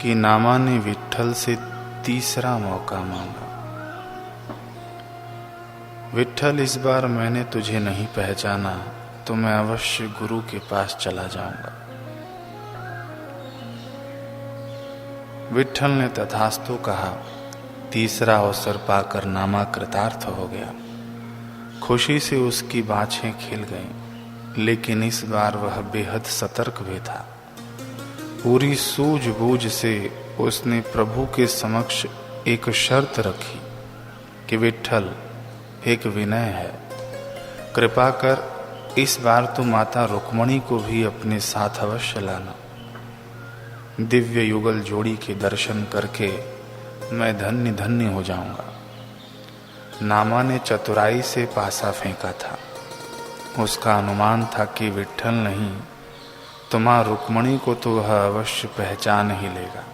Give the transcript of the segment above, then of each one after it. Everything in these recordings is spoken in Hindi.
कि नामा ने विट्ठल से तीसरा मौका मांगा। विट्ठल, इस बार मैंने तुझे नहीं पहचाना तो मैं अवश्य गुरु के पास चला जाऊंगा। विट्ठल ने तथास्तु कहा। तीसरा अवसर पाकर नामा कृतार्थ हो गया। खुशी से उसकी बाछें खिल गईं, लेकिन इस बार वह बेहद सतर्क भी था। पूरी सूझबूझ से उसने प्रभु के समक्ष एक शर्त रखी कि विट्ठल, एक विनय है, कृपा कर इस बार तो माता रुक्मणी को भी अपने साथ अवश्य लाना। दिव्य युगल जोड़ी के दर्शन करके मैं धन्य धन्य हो जाऊंगा। नामा ने चतुराई से पासा फेंका था। उसका अनुमान था कि विट्ठल नहीं तो मां रुक्मणी को तो वह अवश्य पहचान ही लेगा।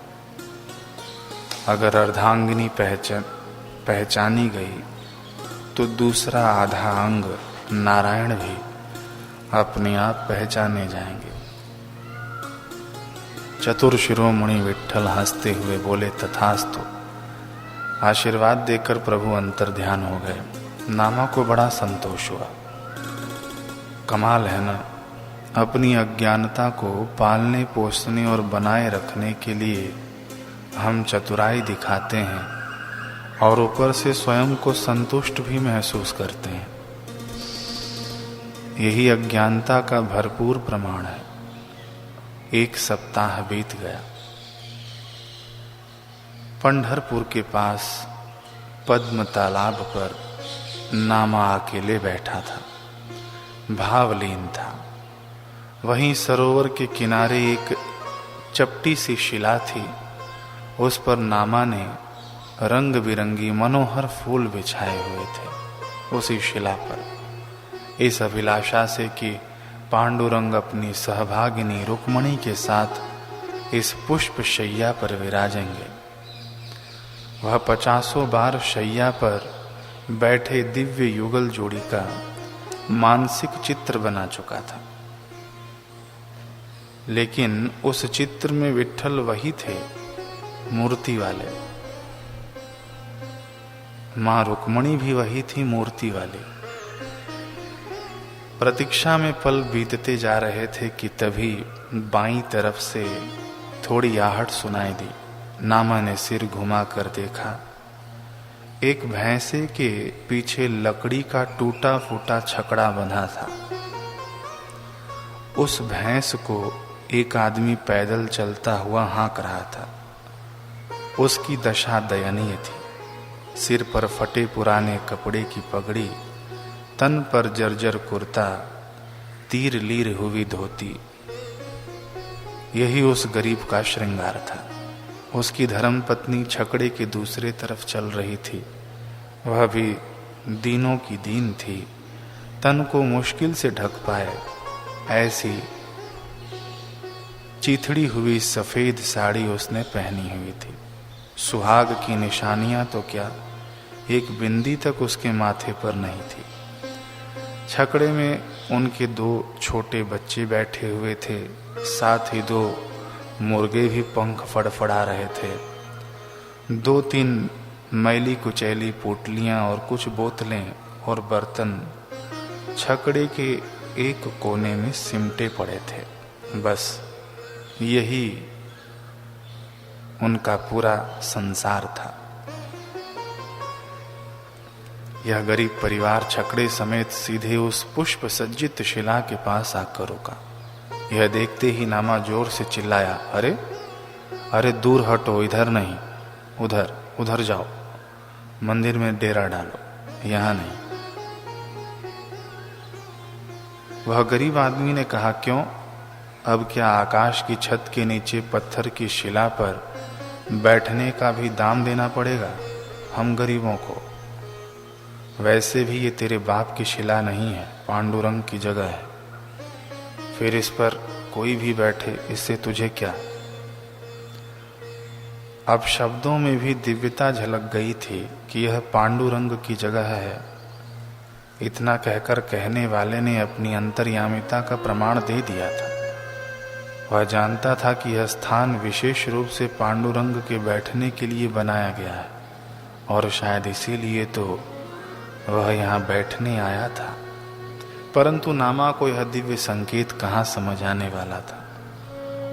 अगर अर्धांगिनी पहचानी गई तो दूसरा आधा अंग नारायण भी अपने आप पहचाने जाएंगे। चतुर शिरोमणि विट्ठल हंसते हुए बोले, तथास्तु। आशीर्वाद देकर प्रभु अंतर्ध्यान हो गए। नामा को बड़ा संतोष हुआ। कमाल है ना, अपनी अज्ञानता को पालने पोसने और बनाए रखने के लिए हम चतुराई दिखाते हैं और ऊपर से स्वयं को संतुष्ट भी महसूस करते हैं। यही अज्ञानता का भरपूर प्रमाण है। एक सप्ताह बीत गया। पंढरपुर के पास पद्म तालाब पर नामा अकेले बैठा था, भावलीन था। वहीं सरोवर के किनारे एक चपटी सी शिला थी। उस पर नामा ने रंग बिरंगी मनोहर फूल बिछाए हुए थे। उसी शिला पर इस अभिलाषा से कि पांडुरंग अपनी सहभागिनी रुक्मणी के साथ इस पुष्प शैया पर विराजेंगे। वह 50 बार शैया पर बैठे दिव्य युगल जोड़ी का मानसिक चित्र बना चुका था, लेकिन उस चित्र में विट्ठल वही थे, मूर्ति वाले। मां रुक्मणी भी वही थी, मूर्ति वाली। प्रतीक्षा में पल बीतते जा रहे थे कि तभी बाईं तरफ से थोड़ी आहट सुनाई दी। नामा ने सिर घुमाकर देखा। एक भैंसे के पीछे लकड़ी का टूटा फूटा छकड़ा बंधा था। उस भैंस को एक आदमी पैदल चलता हुआ हाँक रहा था। उसकी दशा दयनीय थी। सिर पर फटे पुराने कपड़े की पगड़ी, तन पर जर्जर कुर्ता, तीर लीर हुई धोती, यही उस गरीब का श्रृंगार था। उसकी धर्मपत्नी छकड़े के दूसरे तरफ चल रही थी। वह भी दीनों की दीन थी। तन को मुश्किल से ढक पाए ऐसी चीथड़ी हुई सफेद साड़ी उसने पहनी हुई थी। सुहाग की निशानियां तो क्या, एक बिंदी तक उसके माथे पर नहीं थी। छकड़े में उनके 2 छोटे बच्चे बैठे हुए थे। साथ ही 2 मुर्गे भी पंख फड़फड़ा रहे थे। 2-3 मैली कुचैली पोटलियां और कुछ बोतलें और बर्तन छकड़े के एक कोने में सिमटे पड़े थे। बस यही उनका पूरा संसार था। यह गरीब परिवार छकड़े समेत सीधे उस पुष्प सज्जित शिला के पास आकर रुका। यह देखते ही नामा जोर से चिल्लाया, अरे अरे दूर हटो, इधर नहीं, उधर उधर जाओ, मंदिर में डेरा डालो, यहां नहीं। वह गरीब आदमी ने कहा, क्यों? अब क्या आकाश की छत के नीचे पत्थर की शिला पर बैठने का भी दाम देना पड़ेगा हम गरीबों को? वैसे भी ये तेरे बाप की शिला नहीं है, पांडुरंग की जगह है। फिर इस पर कोई भी बैठे, इससे तुझे क्या? अब शब्दों में भी दिव्यता झलक गई थी कि यह पांडुरंग की जगह है। इतना कहकर कहने वाले ने अपनी अंतर्यामिता का प्रमाण दे दिया था। वह जानता था कि यह स्थान विशेष रूप से पांडुरंग के बैठने के लिए बनाया गया है और शायद इसीलिए तो वह यहाँ बैठने आया था। परंतु नामा को यह दिव्य संकेत कहाँ समझ आने वाला था।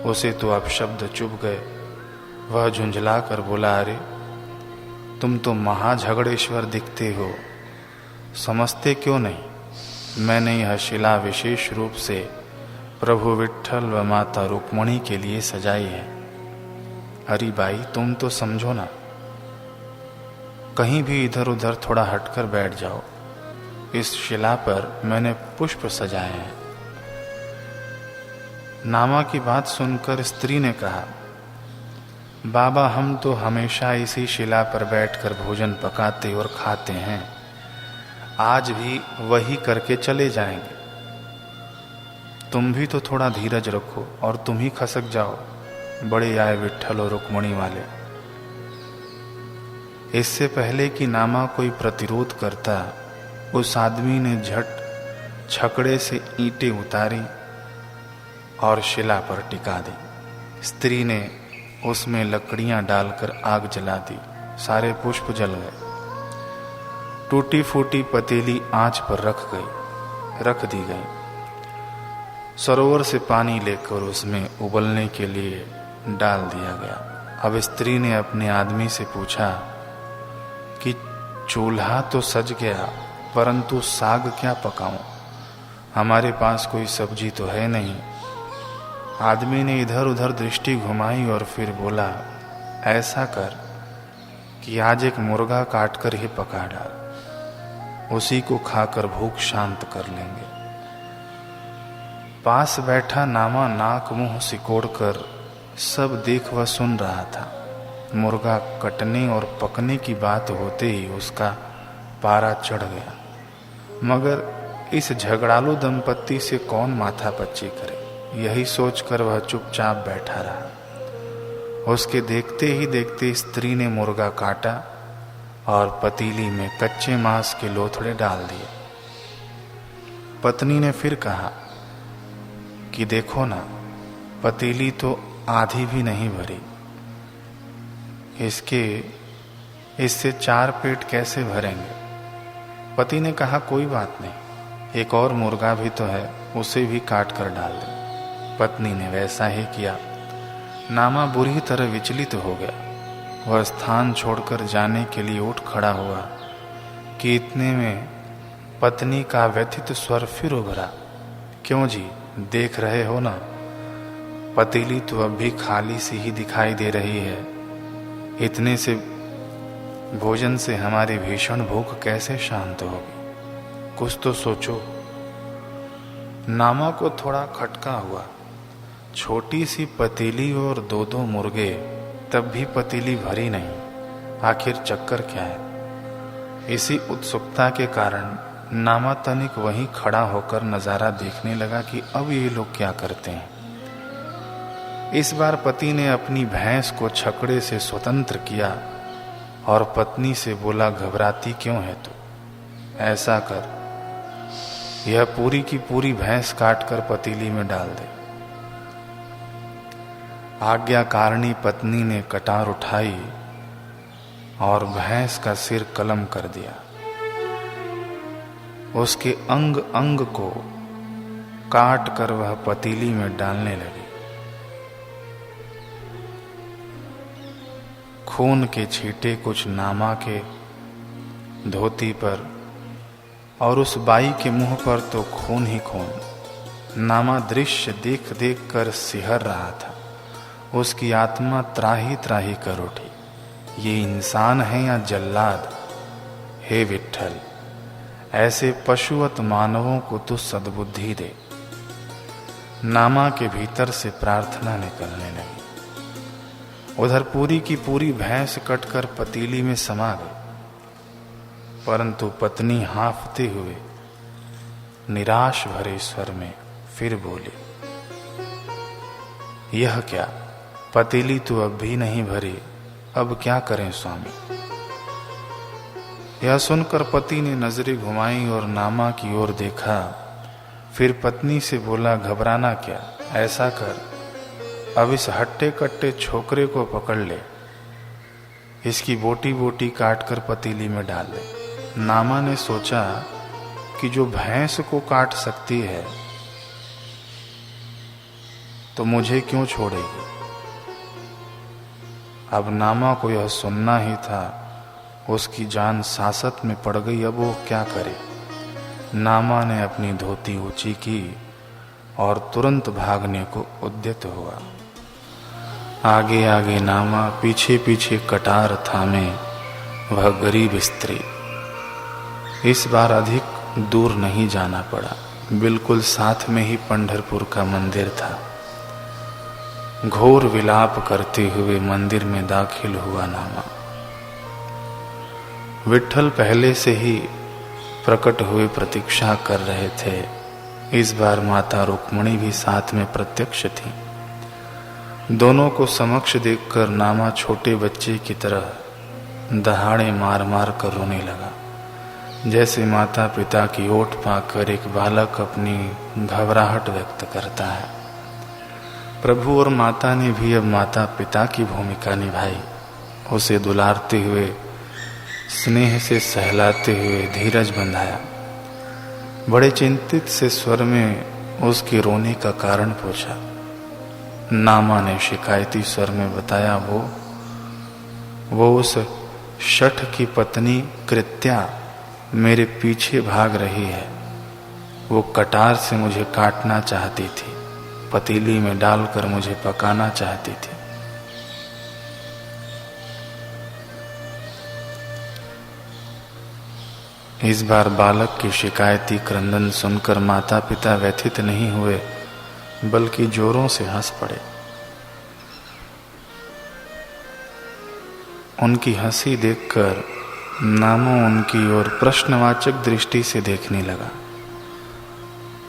उसे तो अब शब्द चुभ गए। वह झुंझला कर बोला, अरे तुम तो महाझगड़ेश्वर दिखते हो, समझते क्यों नहीं? मैंने यह शिला विशेष रूप से प्रभु विट्ठल व माता रुक्मणी के लिए सजाई है। अरे भाई तुम तो समझो ना, कहीं भी इधर उधर थोड़ा हटकर बैठ जाओ। इस शिला पर मैंने पुष्प सजाए हैं। नामा की बात सुनकर स्त्री ने कहा, बाबा हम तो हमेशा इसी शिला पर बैठकर भोजन पकाते और खाते हैं, आज भी वही करके चले जाएंगे। तुम भी तो थोड़ा धीरज रखो और तुम ही खसक जाओ, बड़े आए विट्ठल और रुक्मणी वाले। इससे पहले कि नामा कोई प्रतिरोध करता, उस आदमी ने झट छकड़े से ईंटें उतारी और शिला पर टिका दी। स्त्री ने उसमें लकड़ियां डालकर आग जला दी। सारे पुष्प जल गए। टूटी फूटी पतीली आंच पर रख दी गई। सरोवर से पानी लेकर उसमें उबलने के लिए डाल दिया गया। अब स्त्री ने अपने आदमी से पूछा कि चूल्हा तो सज गया, परंतु साग क्या पकाऊं? हमारे पास कोई सब्जी तो है नहीं। आदमी ने इधर उधर दृष्टि घुमाई और फिर बोला, ऐसा कर कि आज एक मुर्गा काटकर ही पका डाल, उसी को खाकर भूख शांत कर लेंगे। पास बैठा नामा नाक मुंह सिकोड़कर सब देख व सुन रहा था। मुर्गा कटने और पकने की बात होते ही उसका पारा चढ़ गया। मगर इस झगड़ालू दंपत्ति से कौन माथापच्ची करे, यही सोचकर वह चुपचाप बैठा रहा। उसके देखते ही देखते स्त्री ने मुर्गा काटा और पतीली में कच्चे मांस के लोथड़े डाल दिए। पत्नी ने फिर कहा कि देखो ना, पतीली तो आधी भी नहीं भरी, इससे 4 पेट कैसे भरेंगे? पति ने कहा, कोई बात नहीं, एक और मुर्गा भी तो है, उसे भी काट कर डाल दे। पत्नी ने वैसा ही किया। नामा बुरी तरह विचलित हो गया। वह स्थान छोड़कर जाने के लिए उठ खड़ा हुआ कि इतने में पत्नी का व्यथित स्वर फिर उभरा, क्यों जी, देख रहे हो ना, पतीली तो अब भी खाली सी ही दिखाई दे रही है। इतने से भोजन से हमारी भीषण भूख कैसे शांत होगी? कुछ तो सोचो। नामा को थोड़ा खटका हुआ। छोटी सी पतीली और 2-2 मुर्गे, तब भी पतीली भरी नहीं। आखिर चक्कर क्या है? इसी उत्सुकता के कारण नामा तनिक वहीं खड़ा होकर नजारा देखने लगा कि अब ये लोग क्या करते हैं। इस बार पति ने अपनी भैंस को छकड़े से स्वतंत्र किया और पत्नी से बोला, घबराती क्यों है तू? ऐसा कर, यह पूरी की पूरी भैंस काटकर पतीली में डाल दे। आज्ञाकारिणी पत्नी ने कटार उठाई और भैंस का सिर कलम कर दिया। उसके अंग अंग को काट कर वह पतीली में डालने लगी। खून के छींटे कुछ नामा के धोती पर और उस बाई के मुंह पर तो खून ही खून। नामा दृश्य देख देख कर सिहर रहा था। उसकी आत्मा त्राही त्राही कर उठी। ये इंसान है या जल्लाद? हे विट्ठल, ऐसे पशुवत मानवों को तू सद्बुद्धि दे। नामा के भीतर से प्रार्थना निकलने लगी। उधर पूरी की पूरी भैंस कटकर पतीली में समा गई, परंतु पत्नी हांफते हुए निराश भरे स्वर में फिर बोली, यह क्या, पतीली तो अब भी नहीं भरी, अब क्या करें स्वामी? यह सुनकर पति ने नजरें घुमाई और नामा की ओर देखा। फिर पत्नी से बोला, घबराना क्या, ऐसा कर अब इस हट्टे कट्टे छोकरे को पकड़ ले, इसकी बोटी बोटी काट कर पतीली में डाल ले। नामा ने सोचा कि जो भैंस को काट सकती है तो मुझे क्यों छोड़ेगी। अब नामा को यह सुनना ही था। उसकी जान सासत में पड़ गई। अब वो क्या करे। नामा ने अपनी धोती ऊंची की और तुरंत भागने को उद्यत हुआ। आगे आगे नामा, पीछे पीछे कटार थामे वह गरीब स्त्री। इस बार अधिक दूर नहीं जाना पड़ा। बिल्कुल साथ में ही पंढरपुर का मंदिर था। घोर विलाप करते हुए मंदिर में दाखिल हुआ नामा। विट्ठल पहले से ही प्रकट हुए प्रतीक्षा कर रहे थे। इस बार माता रुक्मणी भी साथ में प्रत्यक्ष थी। दोनों को समक्ष देखकर नामा छोटे बच्चे की तरह दहाड़े मार मार कर रोने लगा, जैसे माता पिता की ओट पाकर एक बालक अपनी घबराहट व्यक्त करता है। प्रभु और माता ने भी अब माता पिता की भूमिका निभाई। उसे दुलारते हुए, स्नेह से सहलाते हुए धीरज बंधाया। बड़े चिंतित से स्वर में उसके रोने का कारण पूछा। नामा ने शिकायती स्वर में बताया, वो उस शठ की पत्नी कृत्या मेरे पीछे भाग रही है। वो कटार से मुझे काटना चाहती थी, पतीली में डालकर मुझे पकाना चाहती थी। इस बार बालक की शिकायती क्रंदन सुनकर माता पिता व्यथित नहीं हुए, बल्कि जोरों से हंस पड़े। उनकी हंसी देखकर नामा उनकी ओर प्रश्नवाचक दृष्टि से देखने लगा।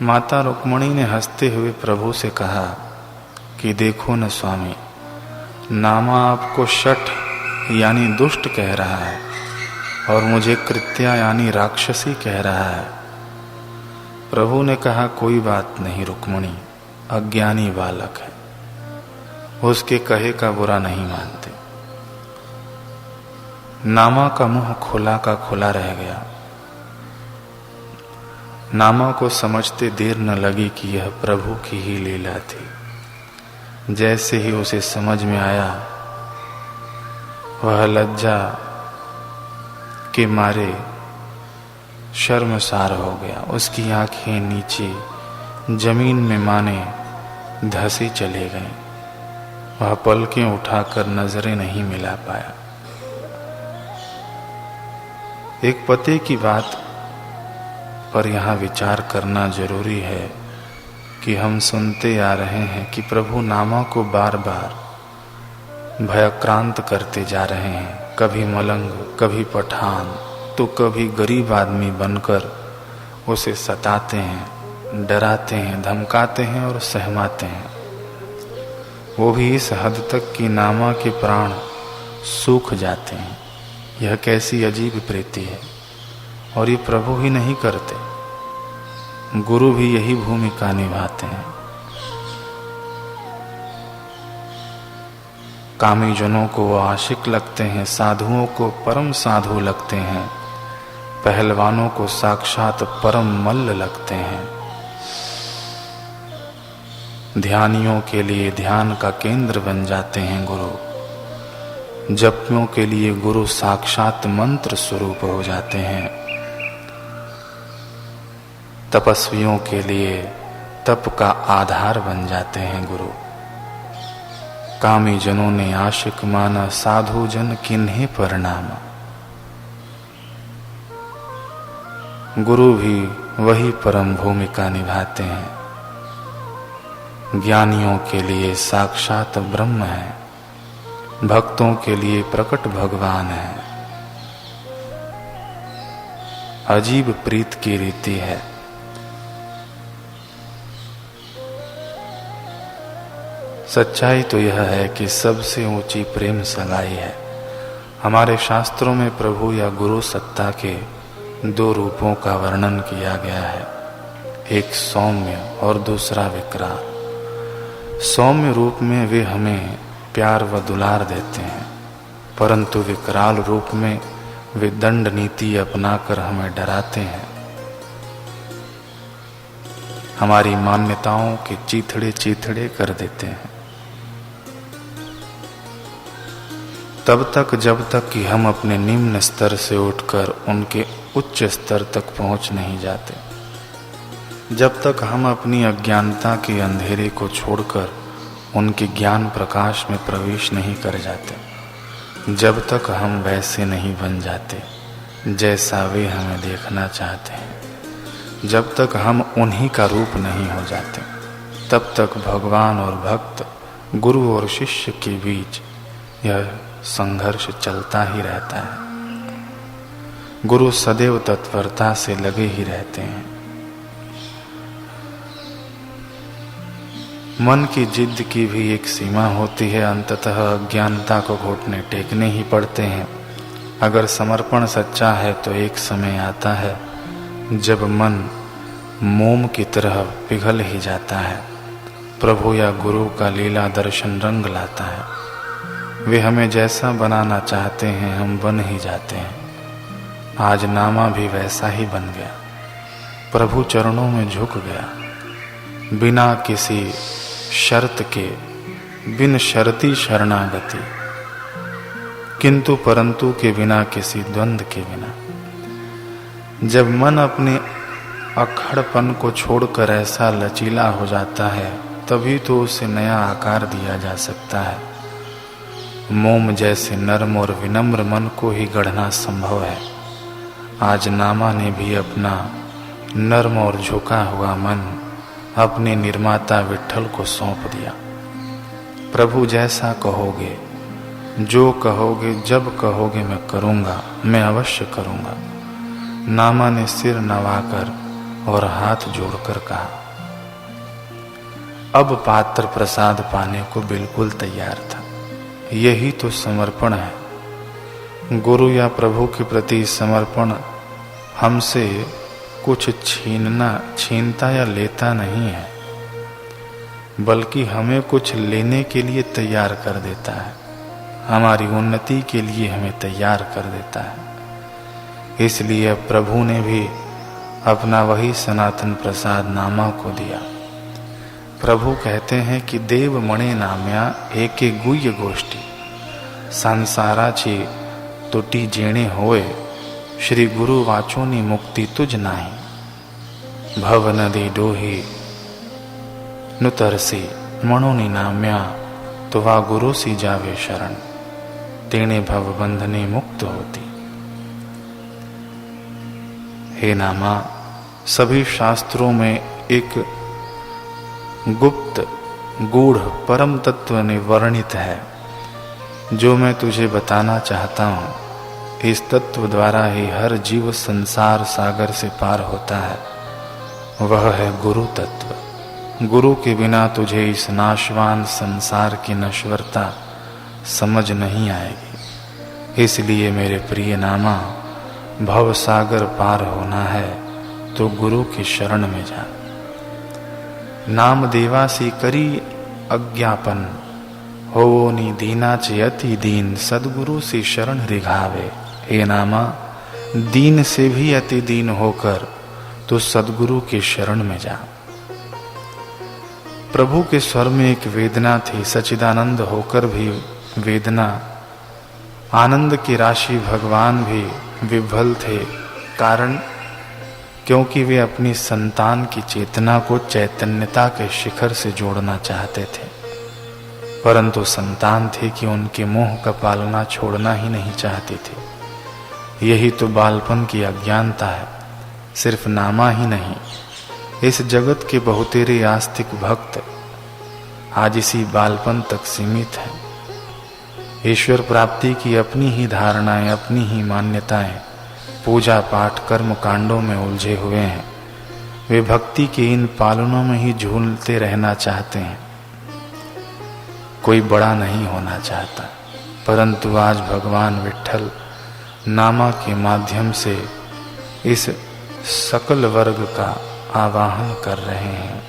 माता रुक्मणी ने हंसते हुए प्रभु से कहा कि देखो न स्वामी, नामा आपको शठ यानी दुष्ट कह रहा है और मुझे कृत्या यानी राक्षसी कह रहा है। प्रभु ने कहा, कोई बात नहीं रुक्मणी, अज्ञानी बालक है, उसके कहे का बुरा नहीं मानते। नामा का मुंह खुला का खुला रह गया। नामा को समझते देर न लगी कि यह प्रभु की ही लीला थी। जैसे ही उसे समझ में आया, वह लज्जा के मारे शर्मसार हो गया। उसकी आंखें नीचे जमीन में माने धसी चले गईं। वह पलकें उठाकर नजरें नहीं मिला पाया। एक पते की बात पर यहाँ विचार करना जरूरी है कि हम सुनते आ रहे हैं कि प्रभु नामा को बार बार भयाक्रांत करते जा रहे हैं। कभी मलंग, कभी पठान, तो कभी गरीब आदमी बनकर उसे सताते हैं, डराते हैं, धमकाते हैं और सहमाते हैं। वो भी इस हद तक कि नामा के प्राण सूख जाते हैं। यह कैसी अजीब प्रीति है। और ये प्रभु ही नहीं करते, गुरु भी यही भूमिका निभाते हैं। कामी जनों को वो आशिक लगते हैं, साधुओं को परम साधु लगते हैं, पहलवानों को साक्षात परम मल्ल लगते हैं। ध्यानियों के लिए ध्यान का केंद्र बन जाते हैं गुरु। जपियों के लिए गुरु साक्षात मंत्र स्वरूप हो जाते हैं। तपस्वियों के लिए तप का आधार बन जाते हैं गुरु। कामी जनों ने आशिक माना, साधु जन किन्हें परनामा। गुरु भी वही परम भूमिका निभाते हैं। ज्ञानियों के लिए साक्षात ब्रह्म है, भक्तों के लिए प्रकट भगवान है। अजीब प्रीत की रीति है। सच्चाई तो यह है कि सबसे ऊंची प्रेम सगाई है। हमारे शास्त्रों में प्रभु या गुरु सत्ता के दो रूपों का वर्णन किया गया है, एक सौम्य और दूसरा विकराल। सौम्य रूप में वे हमें प्यार व दुलार देते हैं, परंतु विकराल रूप में वे दंड नीति अपनाकर हमें डराते हैं। हमारी मान्यताओं के चीथड़े चीथड़े कर देते हैं, तब तक जब तक कि हम अपने निम्न स्तर से उठकर उनके उच्च स्तर तक पहुंच नहीं जाते, जब तक हम अपनी अज्ञानता के अंधेरे को छोड़कर उनके ज्ञान प्रकाश में प्रवेश नहीं कर जाते, जब तक हम वैसे नहीं बन जाते जैसा वे हमें देखना चाहते हैं, जब तक हम उन्हीं का रूप नहीं हो जाते, तब तक भगवान और भक्त, गुरु और शिष्य के बीच यह संघर्ष चलता ही रहता है। गुरु सदैव तत्परता से लगे ही रहते हैं। मन की जिद की भी एक सीमा होती है, अंततः अज्ञानता को घुटने टेकने ही पड़ते हैं। अगर समर्पण सच्चा है तो एक समय आता है जब मन मोम की तरह पिघल ही जाता है। प्रभु या गुरु का लीला दर्शन रंग लाता है। वे हमें जैसा बनाना चाहते हैं हम बन ही जाते हैं। आज नामा भी वैसा ही बन गया, प्रभु चरणों में झुक गया, बिना किसी शर्त के, बिन शर्ती शरणागति, किंतु परंतु के बिना, किसी द्वंद्व के बिना। जब मन अपने अखड़पन को छोड़कर ऐसा लचीला हो जाता है, तभी तो उसे नया आकार दिया जा सकता है। मोम जैसे नर्म और विनम्र मन को ही गढ़ना संभव है। आज नामा ने भी अपना नर्म और झुका हुआ मन अपने निर्माता विट्ठल को सौंप दिया। प्रभु जैसा कहोगे, जो कहोगे, जब कहोगे मैं करूँगा, मैं अवश्य करूँगा। नामा ने सिर नवाकर और हाथ जोड़कर कहा। अब पात्र प्रसाद पाने को बिल्कुल तैयार था। यही तो समर्पण है। गुरु या प्रभु के प्रति समर्पण हमसे कुछ छीनता या लेता नहीं है, बल्कि हमें कुछ लेने के लिए तैयार कर देता है, हमारी उन्नति के लिए हमें तैयार कर देता है। इसलिए प्रभु ने भी अपना वही सनातन प्रसाद नामा को दिया। प्रभु कहते हैं कि देव मणे नाम्या एके गुह्य गोष्ठी, संसाराची तुटी जेणे होए, श्री गुरु वाचोनी मुक्ति तुझ नाही। भव नदी डोही नुतरसी मणोनी नाम्या, तो वा गुरु सी जावे शरण, तेणे भव बंधने मुक्त होती। हे नामा, सभी शास्त्रों में एक गुप्त गूढ़ परम तत्व ने वर्णित है, जो मैं तुझे बताना चाहता हूँ। इस तत्व द्वारा ही हर जीव संसार सागर से पार होता है। वह है गुरु तत्व। गुरु के बिना तुझे इस नाशवान संसार की नश्वरता समझ नहीं आएगी। इसलिए मेरे प्रिय नामा, भव सागर पार होना है तो गुरु की शरण में जा। नाम देवासी करी अज्ञापन, होवोनी दीना चे अति दीन, सदगुरु से शरण रिघावे। हे नामा, दीन से भी अति दीन होकर तो सदगुरु की शरण में जा। प्रभु के स्वर में एक वेदना थी, सच्चिदानंद होकर भी वेदना। आनंद की राशि भगवान भी विह्वल थे। कारण क्योंकि वे अपनी संतान की चेतना को चैतन्यता के शिखर से जोड़ना चाहते थे, परंतु संतान थे कि उनके मोह का पालना छोड़ना ही नहीं चाहती थी। यही तो बालपन की अज्ञानता है। सिर्फ नामा ही नहीं, इस जगत के बहुतेरे आस्तिक भक्त आज इसी बालपन तक सीमित हैं। ईश्वर प्राप्ति की अपनी ही धारणाएं, अपनी ही मान्यताएं, पूजा पाठ कर्म कांडों में उलझे हुए हैं। वे भक्ति के इन पालनों में ही झूलते रहना चाहते हैं। कोई बड़ा नहीं होना चाहता, परंतु आज भगवान विट्ठल नामा के माध्यम से इस सकल वर्ग का आवाहन कर रहे हैं।